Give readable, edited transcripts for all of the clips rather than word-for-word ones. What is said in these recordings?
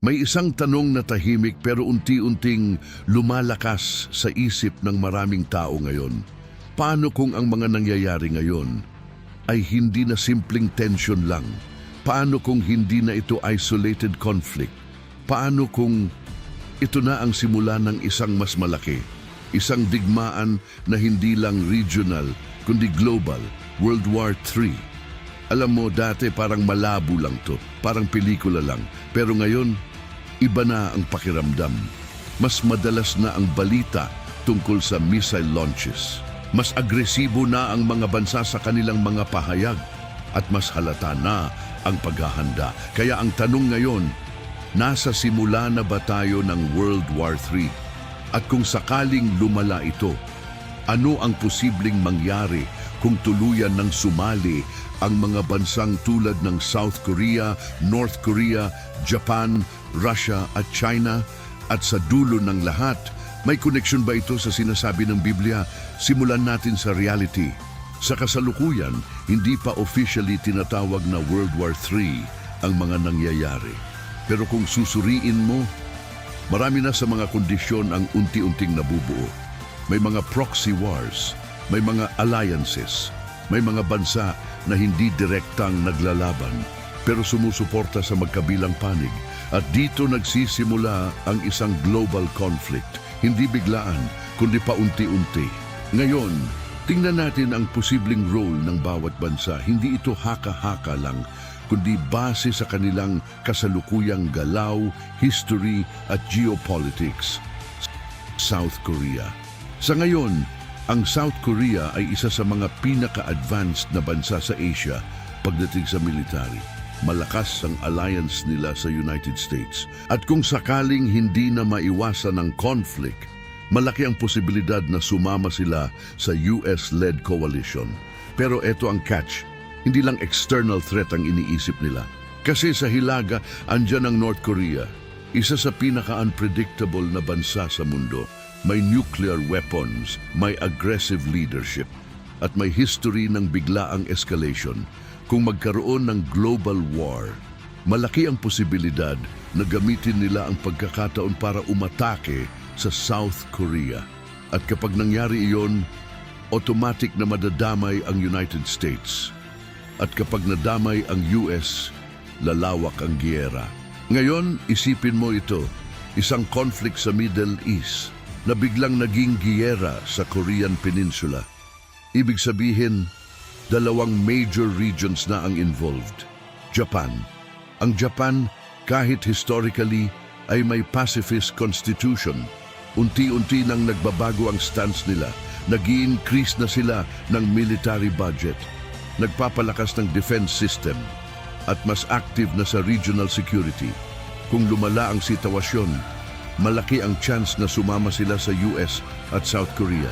May isang tanong na tahimik pero unti-unting lumalakas sa isip ng maraming tao ngayon. Paano kung ang mga nangyayari ngayon ay hindi na simpleng tension lang? Paano kung hindi na ito isolated conflict? Paano kung ito na ang simula ng isang mas malaki? Isang digmaan na hindi lang regional, kundi global, World War III. Alam mo, dati parang malabo lang to, parang pelikula lang. Pero ngayon, iba na ang pakiramdam. Mas madalas na ang balita tungkol sa missile launches. Mas agresibo na ang mga bansa sa kanilang mga pahayag at mas halata na ang paghahanda. Kaya ang tanong ngayon, nasa simula na ba tayo ng World War III? At kung sakaling lumala ito, ano ang posibleng mangyari kung tuluyan ng sumali ang mga bansang tulad ng South Korea, North Korea, Japan, Russia at China? At sa dulo ng lahat, may koneksyon ba ito sa sinasabi ng Biblia? Simulan natin sa reality. Sa kasalukuyan, hindi pa officially tinatawag na World War III ang mga nangyayari. Pero kung susuriin mo, marami na sa mga kondisyon ang unti-unting nabubuo. May mga proxy wars, may mga alliances, may mga bansa na hindi direktang naglalaban pero sumusuporta sa magkabilang panig. At dito nagsisimula ang isang global conflict, hindi biglaan kundi paunti-unti. Ngayon, tingnan natin ang posibleng role ng bawat bansa. Hindi ito haka-haka lang, kundi base sa kanilang kasalukuyang galaw, history at geopolitics. South Korea. Sa ngayon, ang South Korea ay isa sa mga pinaka-advanced na bansa sa Asia pagdating sa military. Malakas ang alliance nila sa United States. At kung sakaling hindi na maiwasan ang conflict, malaki ang posibilidad na sumama sila sa US-led coalition. Pero ito ang catch, hindi lang external threat ang iniisip nila. Kasi sa hilaga, andyan ang North Korea, isa sa pinaka-unpredictable na bansa sa mundo. May nuclear weapons, may aggressive leadership, at may history ng biglaang escalation. Kung magkaroon ng global war, malaki ang posibilidad na gamitin nila ang pagkakataon para umatake sa South Korea. At kapag nangyari iyon, automatic na madadamay ang United States. At kapag nadamay ang US, lalawak ang giyera. Ngayon, isipin mo ito, isang conflict sa Middle East na biglang naging giyera sa Korean Peninsula. Ibig sabihin, dalawang major regions na ang involved. Japan. Ang Japan, kahit historically, ay may pacifist constitution. Unti-unti nang nagbabago ang stance nila, nag-i-increase na sila ng military budget, nagpapalakas ng defense system, at mas active na sa regional security. Kung lumala ang sitwasyon, malaki ang chance na sumama sila sa US at South Korea.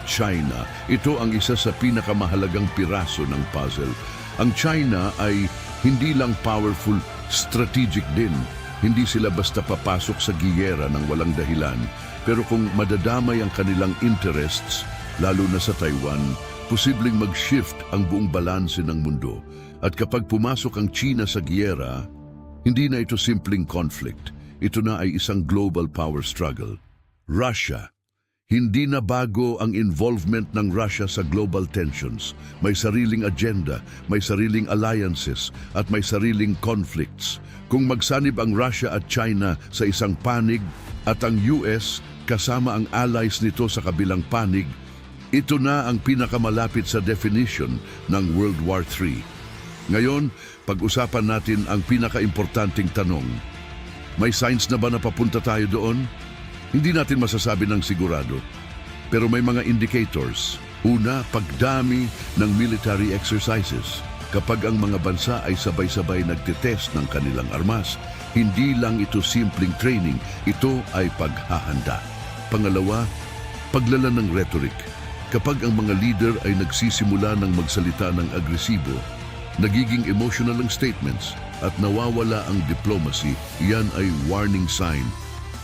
China, ito ang isa sa pinakamahalagang piraso ng puzzle. Ang China ay hindi lang powerful, strategic din. Hindi sila basta papasok sa giyera ng walang dahilan. Pero kung madadamay ang kanilang interests, lalo na sa Taiwan, posibleng mag-shift ang buong balanse ng mundo. At kapag pumasok ang China sa giyera, hindi na ito simpleng conflict. Ito na ay isang global power struggle. Russia. Hindi na bago ang involvement ng Russia sa global tensions. May sariling agenda, may sariling alliances, at may sariling conflicts. Kung magsanib ang Russia at China sa isang panig at ang US kasama ang allies nito sa kabilang panig, ito na ang pinakamalapit sa definition ng World War III. Ngayon, pag-usapan natin ang pinakaimportanteng tanong. May signs na ba na papunta tayo doon? Hindi natin masasabi ng sigurado, pero may mga indicators. Una, pagdami ng military exercises. Kapag ang mga bansa ay sabay-sabay nagtitest ng kanilang armas, hindi lang ito simpleng training, ito ay paghahanda. Pangalawa, paglala ng rhetoric. Kapag ang mga leader ay nagsisimula ng magsalita ng agresibo, nagiging emotional ang statements at nawawala ang diplomacy, iyan ay warning sign.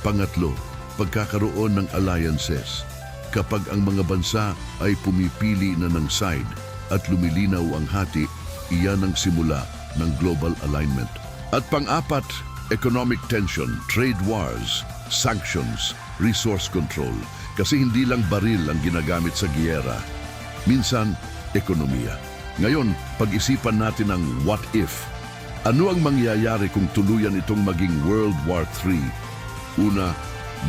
Pangatlo, pagkakaroon ng alliances. Kapag ang mga bansa ay pumipili na ng side at lumilinaw ang hati, iyan ang simula ng global alignment. At pang-apat, economic tension, trade wars, sanctions, resource control. Kasi hindi lang baril ang ginagamit sa giyera. Minsan, ekonomiya. Ngayon, pag-isipan natin ang what if. Ano ang mangyayari kung tuluyan itong maging World War III? Una,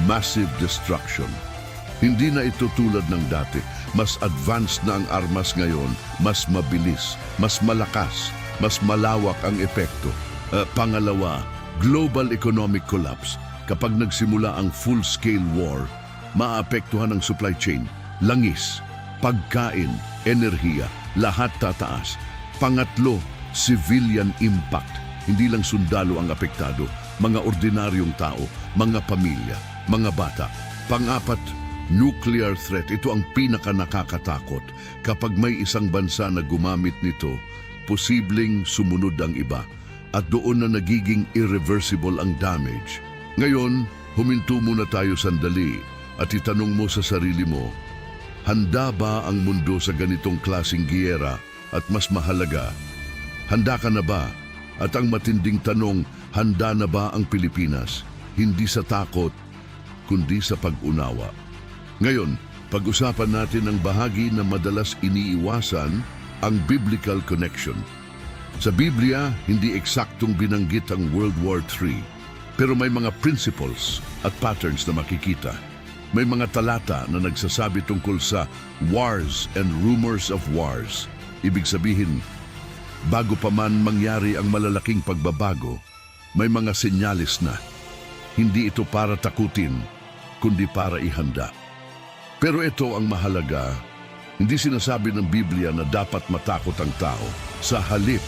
massive destruction. Hindi na ito tulad ng dati. Mas advanced na ang armas ngayon, mas mabilis, mas malakas, mas malawak ang epekto. Pangalawa, global economic collapse. Kapag nagsimula ang full-scale war, maapektuhan ang supply chain, langis, pagkain, enerhiya, lahat tataas. Pangatlo, civilian impact. Hindi lang sundalo ang apektado, mga ordinaryong tao, mga pamilya, mga bata. Pangapat, nuclear threat. Ito ang pinaka nakakatakot. Kapag may isang bansa na gumamit nito, posibleng sumunod ang iba at doon na nagiging irreversible ang damage. Ngayon, huminto muna tayo sandali at itanong mo sa sarili mo, handa ba ang mundo sa ganitong klaseng giyera at mas mahalaga, handa ka na ba? At ang matinding tanong, handa na ba ang Pilipinas? Hindi sa takot, kundi sa pag-unawa. Ngayon, pag-usapan natin ang bahagi na madalas iniiwasan, ang biblical connection. Sa Biblia, hindi eksaktong binanggit ang World War III, pero may mga principles at patterns na makikita. May mga talata na nagsasabi tungkol sa wars and rumors of wars. Ibig sabihin, bago pa man mangyari ang malalaking pagbabago, may mga senyalis na. Hindi ito para takutin, kundi para ihanda. Pero ito ang mahalaga, hindi sinasabi ng Biblia na dapat matakot ang tao. Sa halip,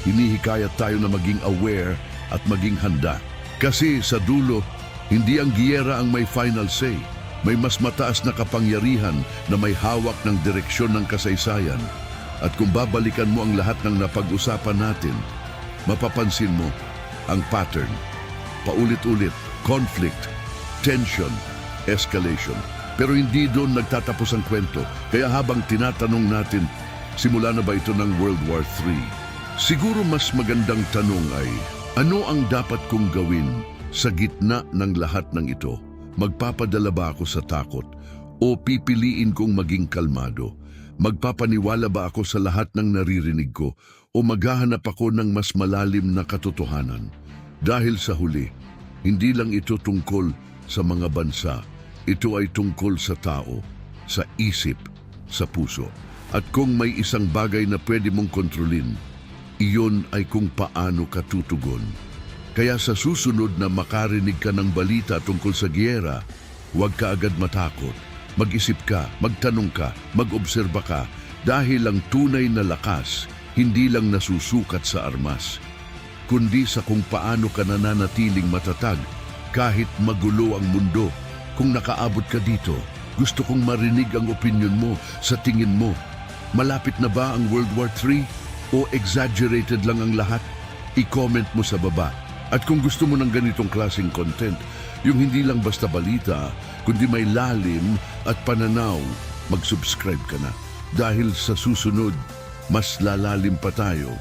hinihikayat tayo na maging aware at maging handa. Kasi sa dulo, hindi ang giyera ang may final say. May mas mataas na kapangyarihan na may hawak ng direksyon ng kasaysayan. At kung babalikan mo ang lahat ng napag-usapan natin, mapapansin mo ang pattern. Paulit-ulit, conflict, tension, escalation. Pero hindi doon nagtatapos ang kwento. Kaya habang tinatanong natin, simula na ba ito ng World War III? Siguro mas magandang tanong ay, ano ang dapat kong gawin sa gitna ng lahat ng ito? Magpapadala ba ako sa takot? O pipiliin kong maging kalmado? Magpapaniwala ba ako sa lahat ng naririnig ko? O maghahanap ako ng mas malalim na katotohanan? Dahil sa huli, hindi lang ito tungkol sa mga bansa. Ito ay tungkol sa tao, sa isip, sa puso. At kung may isang bagay na pwede mong kontrolin, iyon ay kung paano ka tutugon. Kaya sa susunod na makarinig ka ng balita tungkol sa giyera, huwag ka agad matakot. Mag-isip ka, magtanong ka, mag-obserba ka, dahil ang tunay na lakas, hindi lang nasusukat sa armas, kundi sa kung paano ka nananatiling matatag kahit magulo ang mundo. Kung nakaabot ka dito, gusto kong marinig ang opinyon mo. Sa tingin mo, malapit na ba ang World War III? O exaggerated lang ang lahat? I-comment mo sa baba. At kung gusto mo ng ganitong klaseng content, yung hindi lang basta balita, kundi may lalim at pananaw, mag-subscribe ka na. Dahil sa susunod, mas lalalim pa tayo